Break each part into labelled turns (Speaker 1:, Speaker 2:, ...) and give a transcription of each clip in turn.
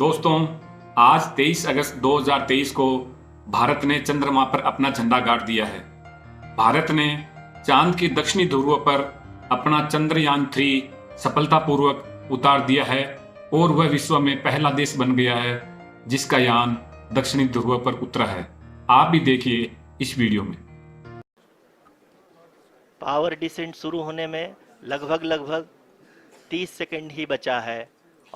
Speaker 1: दोस्तों, आज 23 अगस्त 2023 को भारत ने चंद्रमा पर अपना झंडा गाड़ दिया है। भारत ने चांद के दक्षिणी ध्रुव पर अपना चंद्रयान-3 सफलतापूर्वक उतार दिया है और वह विश्व में पहला देश बन गया है जिसका यान दक्षिणी ध्रुव पर उतरा है। आप भी देखिए इस वीडियो में।
Speaker 2: पावर डिसेंट शुरू होने में लगभग 30 सेकंड ही बचा है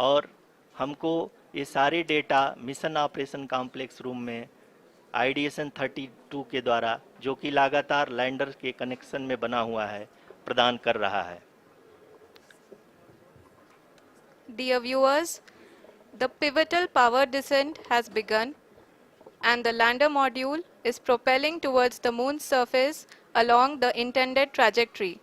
Speaker 2: और हमको ये सारे data mission operation complex room में IDSN 32 के द्वारा, जो कि लगातार लैंडर के कनेक्शन में बना हुआ है, प्रदान कर रहा है।
Speaker 3: Dear viewers, the pivotal power descent has begun and the lander module is propelling towards the moon's surface along the intended trajectory.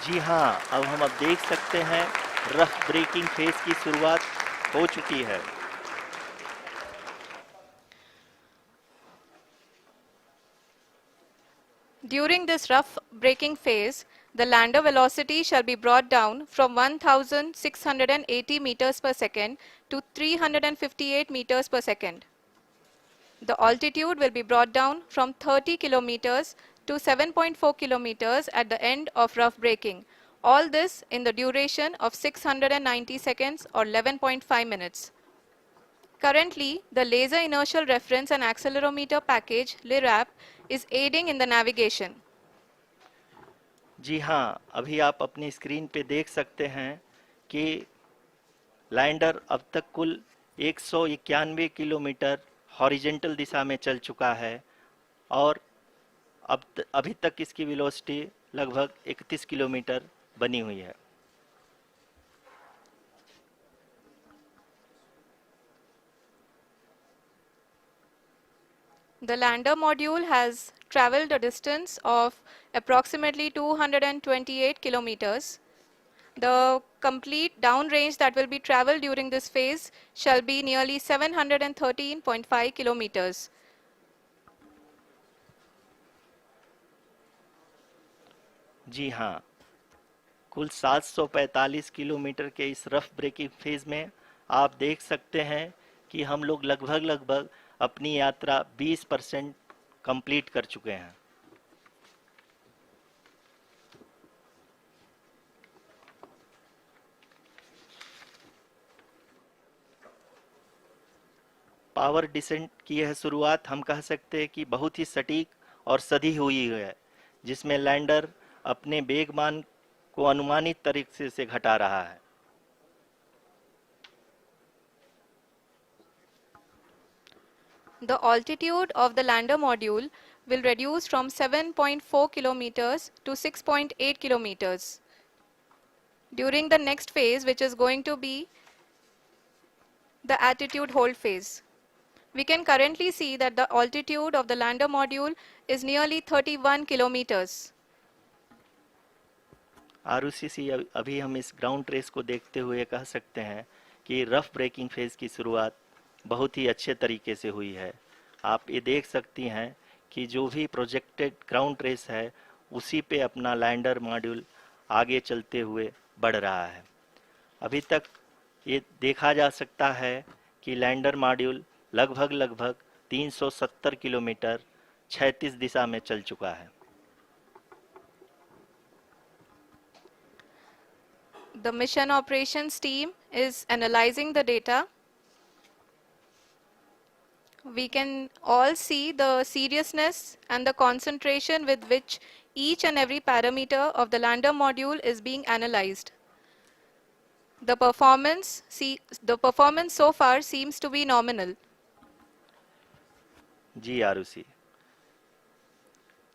Speaker 2: जी हाँ, अब हम देख सकते हैं रफ ब्रेकिंग फेज की शुरुआत हो चुकी है।
Speaker 3: During this rough braking phase, the lander velocity shall be brought down from 1680 meters per second to 358 meters per second. The altitude will be brought down from 30 kilometers to 7.4 kilometers at the end of rough braking. All this in the duration of 690 seconds or 11.5 minutes. Currently, the Laser Inertial Reference and Accelerometer package (LIRAP) is aiding in the navigation.
Speaker 2: जी हाँ, अभी आप अपनी screen पे देख सकते हैं कि lander अब तक कुल 191 किलोमीटर हॉरिजेंटल दिशा में चल चुका है और अभी तक इसकी वेलोसिटी लगभग 31 किलोमीटर बनी हुई है।
Speaker 3: The lander module has traveled a distance of approximately 228 kilometers. The complete downrange that will be traveled during this phase shall be nearly 713.5 kilometers.
Speaker 2: जी हाँ, कुल 745 किलोमीटर के इस रफ ब्रेकिंग फेज में आप देख सकते हैं कि हम लोग लगभग अपनी यात्रा 20% कंप्लीट कर चुके हैं। पावर डिसेंट की यह शुरुआत हम कह सकते हैं कि बहुत ही सटीक और सधी हुई है, जिसमें लैंडर अपने वेगमान को अनुमानित तरीके से घटा रहा है।
Speaker 3: The altitude of the lander module will reduce from 7.4 kilometers to 6.8 kilometers. During the next phase, which is going to be the attitude hold phase. We can currently see that the altitude of the lander module is nearly 31 kilometers.
Speaker 2: ROCC अभी हम इस ground trace को देखते हुए कह सकते हैं कि रफ ब्रेकिंग फेज की शुरुआत बहुत ही अच्छे तरीके से हुई है। आप ये देख सकती हैं कि जो भी प्रोजेक्टेड ग्राउंड ट्रेस है उसी पे अपना लैंडर मॉड्यूल आगे चलते हुए बढ़ रहा है। अभी तक ये देखा जा सकता है कि लैंडर मॉड्यूल लगभग 370 किलोमीटर क्षैतिज दिशा में चल चुका है।
Speaker 3: The mission operations team is analyzing the data. We can all see the seriousness and the concentration with which each and every parameter of the lander module is being analyzed. The performance so far seems to be nominal.
Speaker 2: जी आरुषि,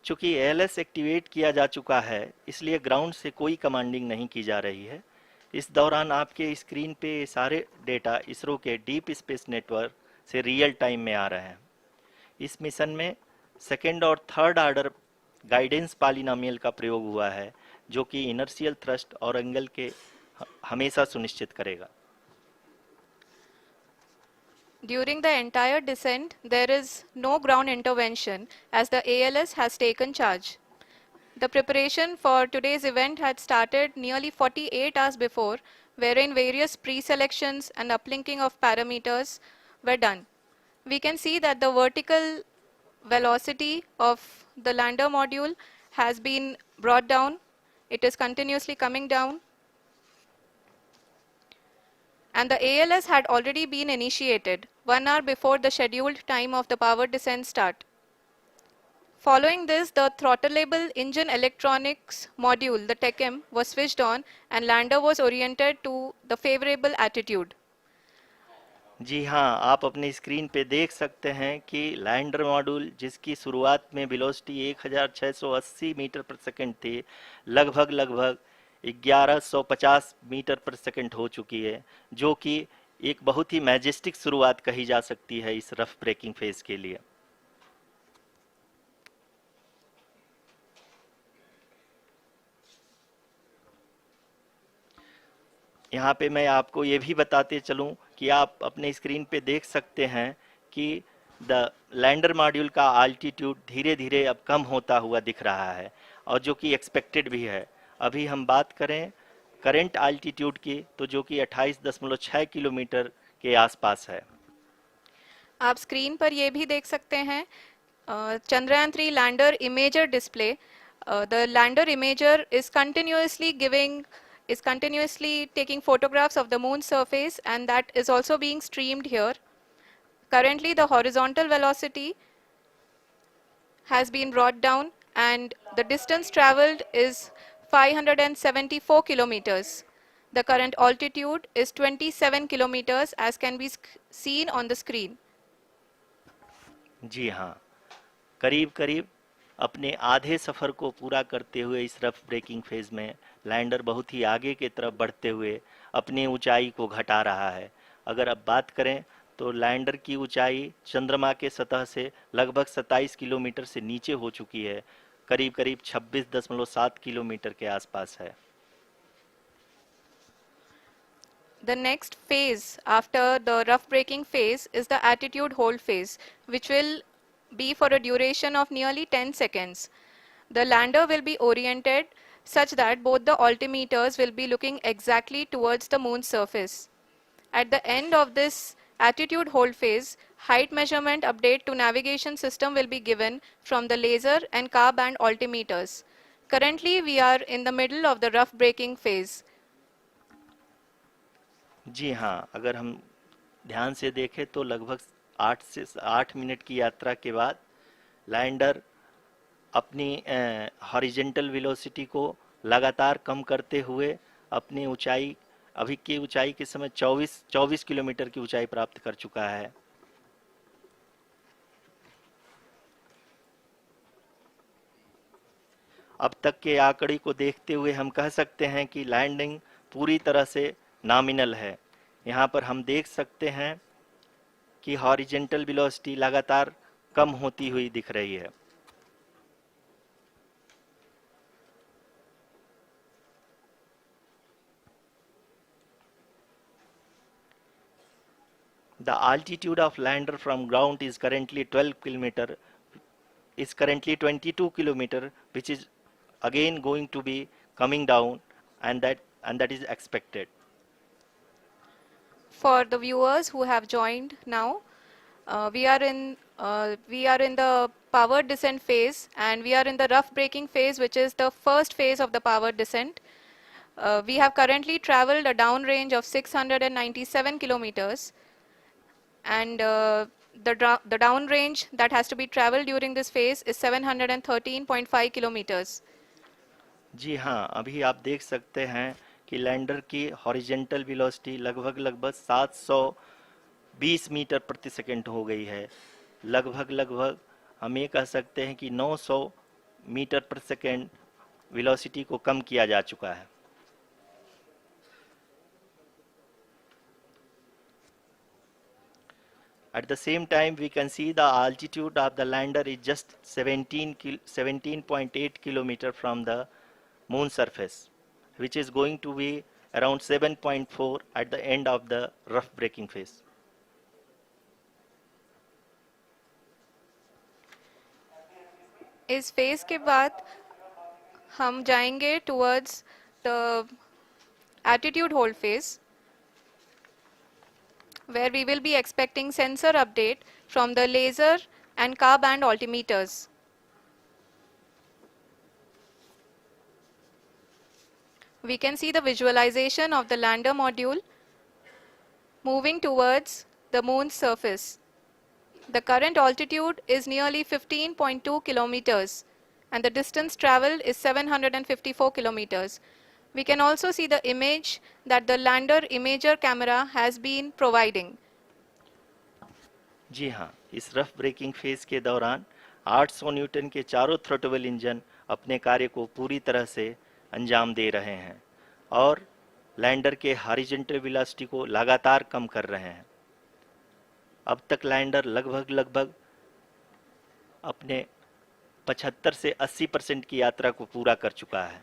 Speaker 2: चूंकि ALS activate किया जा चुका है, इसलिए ground से कोई commanding नहीं की जा रही है। इस दौरान आपके स्क्रीन पे सारे डेटा इसरो के डीप स्पेस नेटवर्क से रियल टाइम में आ रहे हैं। इस मिशन में सेकेंड और थर्ड ऑर्डर गाइडेंस पॉलिनोमियल का प्रयोग हुआ है, जो कि इनर्शियल थ्रस्ट और एंगल के हमेशा सुनिश्चित करेगा।
Speaker 3: During the entire descent, there is no ground intervention as the ALS has taken charge. The preparation for today's event had started nearly 48 hours before, wherein various pre-selections and uplinking of parameters were done. We can see that the vertical velocity of the lander module has been brought down. It is continuously coming down. And the ALS had already been initiated 1 hour before the scheduled time of the power descent start. Following this, the throttleable engine electronics module, the TECM, was switched on and lander was oriented to the favorable attitude.
Speaker 2: जी हाँ, आप अपनी screen पे देख सकते हैं कि lander module जिसकी शुरुआत में वेलोसिटी 1680 मीटर पर सेकंड थी, लगभग 1150 मीटर पर सेकंड हो चुकी है, जो कि एक बहुत ही मैजेस्टिक शुरुआत कही जा सकती है इस रफ ब्रेकिंग फेज के लिए। यहाँ पे मैं आपको ये भी बताते चलूँ कि आप अपने स्क्रीन पे देख सकते हैं कि द लैंडर मॉड्यूल का आल्टीट्यूड धीरे धीरे अब कम होता हुआ दिख रहा है, और जो कि एक्सपेक्टेड भी है। अभी हम बात करें करंट आल्टीट्यूड की, तो जो कि 28.6 किलोमीटर के आसपास है।
Speaker 3: आप स्क्रीन पर ये भी देख सकते हैं Chandrayaan 3 lander imager display. The lander imager is continuously taking photographs of the moon surface, and that is also being streamed here. Currently the horizontal velocity has been brought down and the distance traveled is 574 kilometers. The current altitude is 27 kilometers as can be seen on the screen.
Speaker 2: जी हाँ, करीब अपने आधे सफ़र को पूरा करते हुए इस rough breaking phase में लैंडर बहुत ही आगे की तरफ बढ़ते हुए अपनी ऊंचाई को घटा रहा है। अगर अब बात करें तो लैंडर की ऊंचाई चंद्रमा के सतह से लगभग 27 किलोमीटर से नीचे हो चुकी है, करीब 26.7 किलोमीटर के आसपास है।
Speaker 3: The next phase after the rough braking phase is the attitude hold phase, which will be for a duration of nearly 10 seconds. The lander will be oriented such that both the altimeters will be looking exactly towards the moon's surface. At the end of this attitude hold phase, height measurement update to navigation system will be given from the laser and car band altimeters. Currently, we are in the middle of the rough braking phase.
Speaker 2: जी हाँ, अगर हम ध्यान से देखें तो लगभग 8 minute की यात्रा के बाद लैंडर अपनी हॉरिजेंटल वेलोसिटी को लगातार कम करते हुए अपनी ऊंचाई, अभी की ऊंचाई के समय 24 किलोमीटर की ऊंचाई प्राप्त कर चुका है। अब तक के आंकड़े को देखते हुए हम कह सकते हैं कि लैंडिंग पूरी तरह से नॉमिनल है। यहाँ पर हम देख सकते हैं कि हॉरिजेंटल वेलोसिटी लगातार कम होती हुई दिख रही है। The altitude of lander from ground is currently 22 kilometer, which is again going to be coming down, and that is expected.
Speaker 3: For the viewers who have joined now, we are in the power descent phase, and we are in the rough braking phase, which is the first phase of the power descent. We have currently traveled a downrange of 697 kilometers, and the downrange that has to be traveled during this phase is 713.5 kilometers.
Speaker 2: जी हाँ, अभी आप देख सकते हैं कि lander की horizontal velocity लगभग 720 metre प्रति सेकंड हो गई है। लगभग हम ये कह सकते हैं कि 900 मीटर प्रति सेकंड वेलोसिटी को कम किया जा चुका है। At the same time, we can see the altitude of the lander is just 17.8 kilometer from the moon surface, which is going to be around 7.4 at the end of the rough braking phase.
Speaker 3: इस phase के बाद हम जाएंगे towards the attitude hold phase, where we will be expecting sensor update from the laser and car band altimeters. We can see the visualization of the lander module moving towards the moon's surface. The current altitude is nearly 15.2 kilometers and the distance traveled is 754 kilometers. We can also see the image that the lander imager camera has been providing.
Speaker 2: जी हाँ, इस rough breaking phase के दौरान 800 Newton के चारों throttle engine अपने कार्य को पूरी तरह से अंजाम दे रहे हैं और लैंडर के हॉरिजॉन्टल वेलोसिटी को लगातार कम कर रहे हैं। अब तक लैंडर लगभग अपने 75 से 80% की यात्रा को पूरा कर चुका है।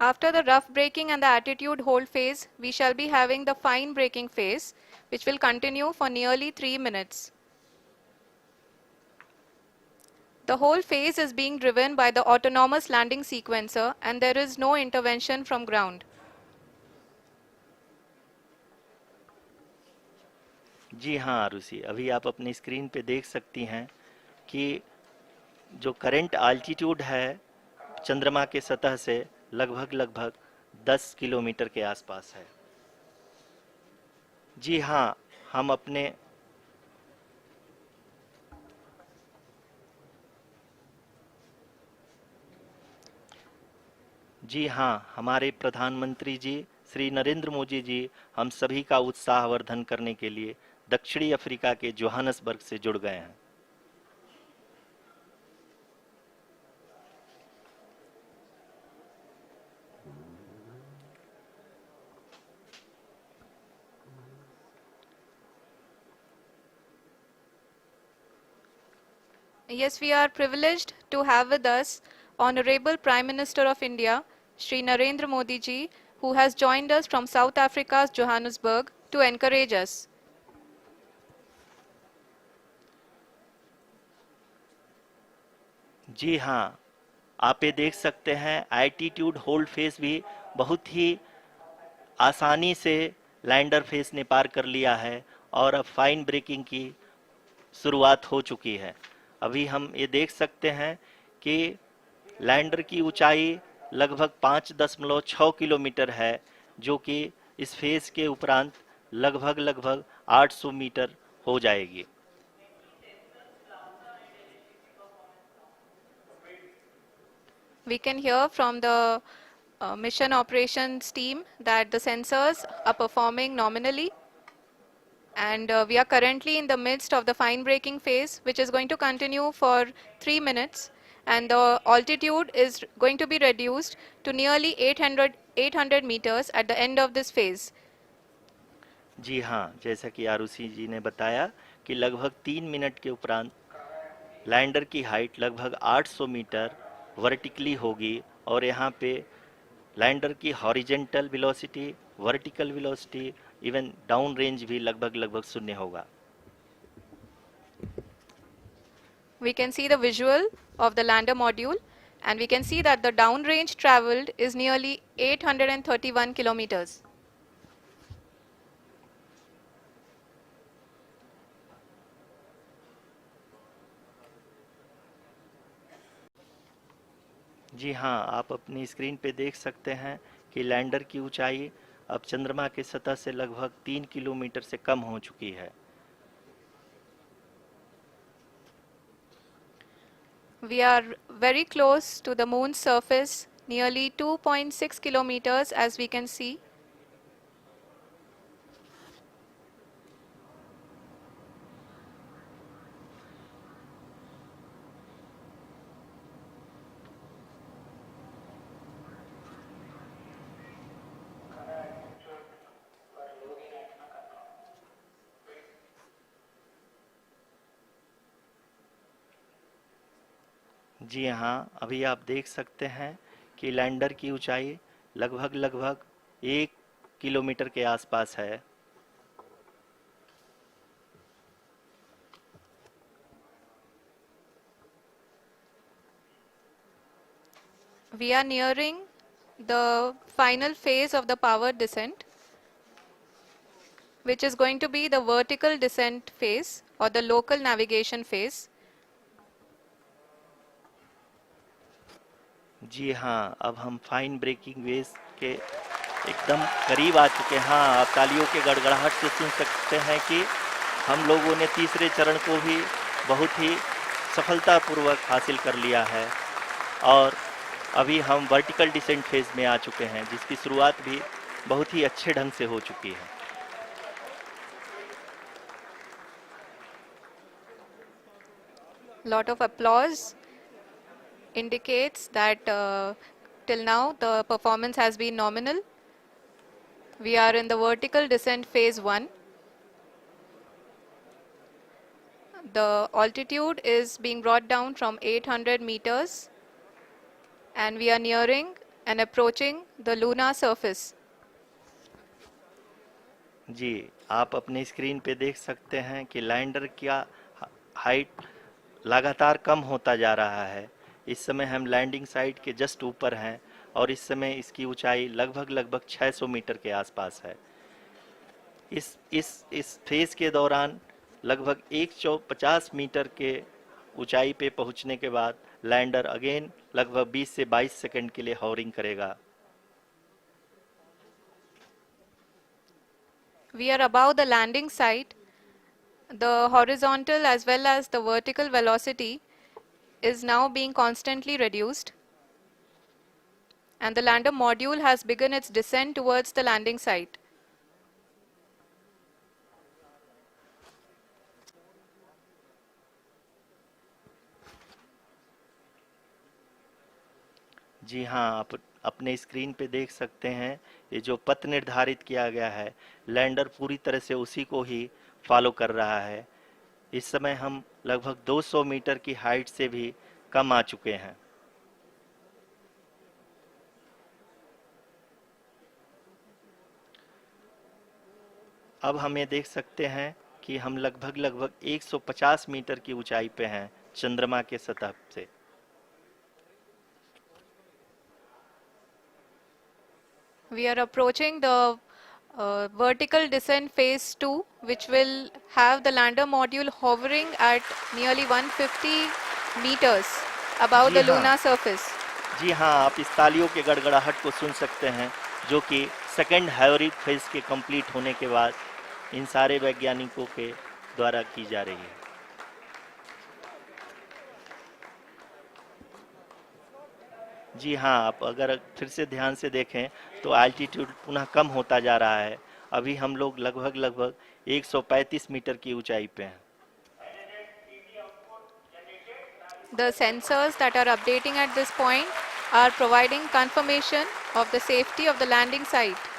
Speaker 3: After the rough braking and the attitude hold phase, we shall be having the fine braking phase, which will continue for nearly 3 minutes. The whole phase is being driven by the autonomous landing sequencer and there is no intervention from ground.
Speaker 2: जी हाँ आरुषि, अभी आप अपनी screen पे देख सकती हैं कि जो करंट आल्टीट्यूड है चंद्रमा के सतह से लगभग 10 किलोमीटर के आसपास है। जी हाँ, हमारे प्रधानमंत्री जी श्री नरेंद्र मोदी जी हम सभी का उत्साहवर्धन करने के लिए दक्षिणी अफ्रीका के जोहानसबर्ग से जुड़ गए हैं।
Speaker 3: Yes, we are privileged to have with us Honorable Prime Minister of India, Shri Narendra Modi ji, who has joined us from South Africa's Johannesburg to encourage us.
Speaker 2: जी हाँ, आप ये देख सकते हैं एटीट्यूड होल्ड फेस भी बहुत ही आसानी से लैंडर फेस ने पार कर लिया है और अब फाइन ब्रेकिंग की शुरुआत हो चुकी है। अभी हम ये देख सकते हैं कि लैंडर की ऊंचाई लगभग 5.6 किलोमीटर है, जो कि इस फेज के उपरांत लगभग 800 मीटर हो जाएगी।
Speaker 3: We can hear from the mission operations team that the sensors are performing nominally, and we are currently in the midst of the fine braking phase, which is going to continue for 3 minutes, and the altitude is going to be reduced to nearly 800 meters at the end of this phase.
Speaker 2: जी हाँ, जैसा कि आरुषि जी ने बताया कि लगभग 3 minute के उपरांत lander की हाइट लगभग 800 मीटर वर्टिकली होगी और यहाँ पे लैंडर की horizontal velocity, vertical velocity, even down range भी लगभग शून्य होगा।
Speaker 3: We can see the visual of the lander module and we can see that the downrange traveled is nearly 831 kilometers.
Speaker 2: जी हाँ, आप अपनी स्क्रीन पे देख सकते हैं कि लैंडर की ऊंचाई अब चंद्रमा के सतह से लगभग 3 किलोमीटर से कम हो चुकी है।
Speaker 3: We are very close to the moon's surface, nearly 2.6 kilometers as we can see.
Speaker 2: जी हाँ, अभी आप देख सकते हैं कि लैंडर की ऊंचाई लगभग 1 किलोमीटर के आसपास है।
Speaker 3: We are nearing the final phase of the powered descent, which is going to be the vertical descent phase or the local navigation phase.
Speaker 2: जी हाँ, अब हम फाइन ब्रेकिंग वेव्स के एकदम करीब आ चुके हैं। हाँ, आप तालियों के गड़गड़ाहट से सुन सकते हैं कि हम लोगों ने तीसरे चरण को भी बहुत ही सफलतापूर्वक हासिल कर लिया है और अभी हम वर्टिकल डिसेंट फेज में आ चुके हैं, जिसकी शुरुआत भी बहुत ही अच्छे ढंग से हो चुकी है।
Speaker 3: Lot of applause indicates that till now the performance has been nominal. We are in the vertical descent phase 1. The altitude is being brought down from 800 meters and we are nearing and approaching the lunar surface.
Speaker 2: जी, आप अपने screen पे देख सकते हैं कि lander का height लगातार कम होता जा रहा है। इस समय हम लैंडिंग साइट के जस्ट ऊपर हैं और इस समय इसकी ऊंचाई लगभग 600 मीटर के आसपास है। इस फेज के दौरान लगभग 150 मीटर के ऊंचाई पे पहुंचने के बाद लैंडर अगेन लगभग 20 से 22 सेकंड के लिए हॉवरिंग करेगा।
Speaker 3: We are above the landing site. The horizontal as well as the vertical velocity is now being constantly reduced. And the lander module has begun its descent towards the landing site.
Speaker 2: जी हाँ, आप अपने screen पे देख सकते हैं ये जो पथ निर्धारित किया गया है, लैंडर पूरी तरह से उसी को ही फॉलो कर रहा है। इस समय हम लगभग 200 मीटर की हाइट से भी कम आ चुके हैं। अब हम ये देख सकते हैं कि हम लगभग 150 मीटर की ऊंचाई पे हैं चंद्रमा के सतह से।
Speaker 3: We are approaching the vertical descent phase 2, which will have the lander module hovering at nearly 150 meters above the lunar surface.
Speaker 2: जी हाँ, आप इस तालियों के गड़गड़ाहट को सुन सकते हैं, जो कि सेकंड हाइब्रिड फेज के कंप्लीट होने के बाद इन सारे वैज्ञानिकों के द्वारा की जा रही है। जी हाँ, आप अगर फिर से ध्यान से देखें तो एल्टीट्यूड पुनः कम होता जा रहा है। अभी हम लोग लगभग 135 मीटर की ऊंचाई पे हैं।
Speaker 3: The sensors that are updating at this point are providing confirmation of the safety of the landing site.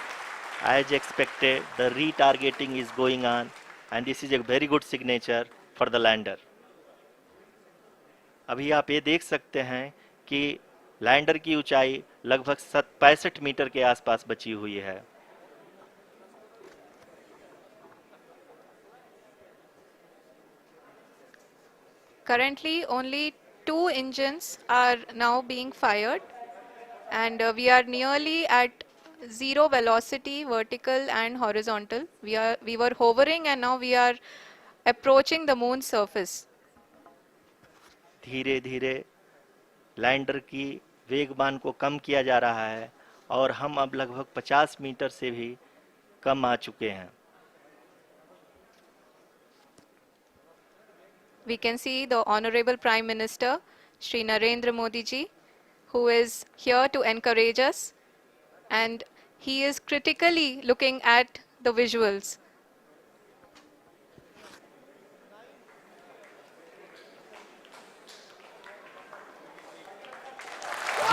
Speaker 2: As expected, the retargeting is going on and this is a very good signature for the lander. अभी आप ये देख सकते हैं कि lander की ऊंचाई लगभग 65 मीटर के आसपास बची हुई है।
Speaker 3: Currently, only 2 engines are now being fired, and we are nearly at zero velocity, vertical and horizontal. We were hovering, and now we are approaching the moon's surface.
Speaker 2: धीरे धीरे लैंडर की वेगमान को कम किया जा रहा है और हम अब लगभग 50 मीटर से भी कम आ चुके हैं।
Speaker 3: We can see the Honorable Prime Minister, Shri Narendra Modi ji, who is here to encourage us, and he is critically looking at the visuals.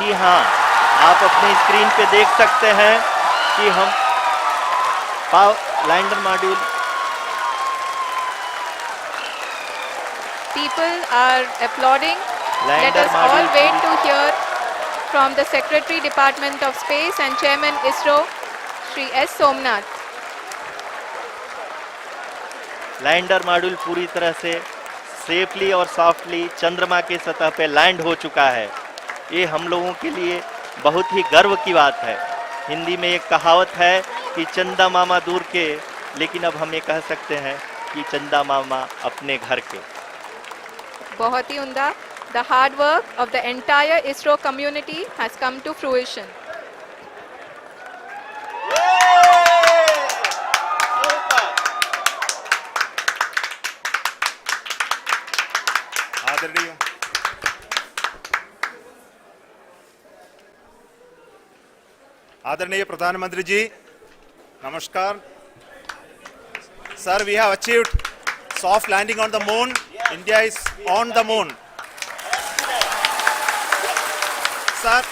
Speaker 2: जी हाँ, आप अपने स्क्रीन पे देख सकते हैं कि हम lander module
Speaker 3: People are applauding. Let us all wait to hear from the Secretary Department of Space and Chairman ISRO, Shri S. Somnath.
Speaker 2: Lander module पूरी तरह से सेफली और सॉफ्टली चंद्रमा के सतह पे लैंड हो चुका है। ये हम लोगों के लिए बहुत ही गर्व की बात है। हिंदी में एक कहावत है कि चंदा मामा दूर के, लेकिन अब हम ये कह सकते हैं कि चंदा मामा अपने घर के।
Speaker 3: बहुत ही उम्दा। The hard work of the entire ISRO community has come to fruition.
Speaker 4: आदरणीय आदरणीय प्रधानमंत्री जी, नमस्कार। Sir, we have achieved soft landing on the moon. India is on the moon. Sir,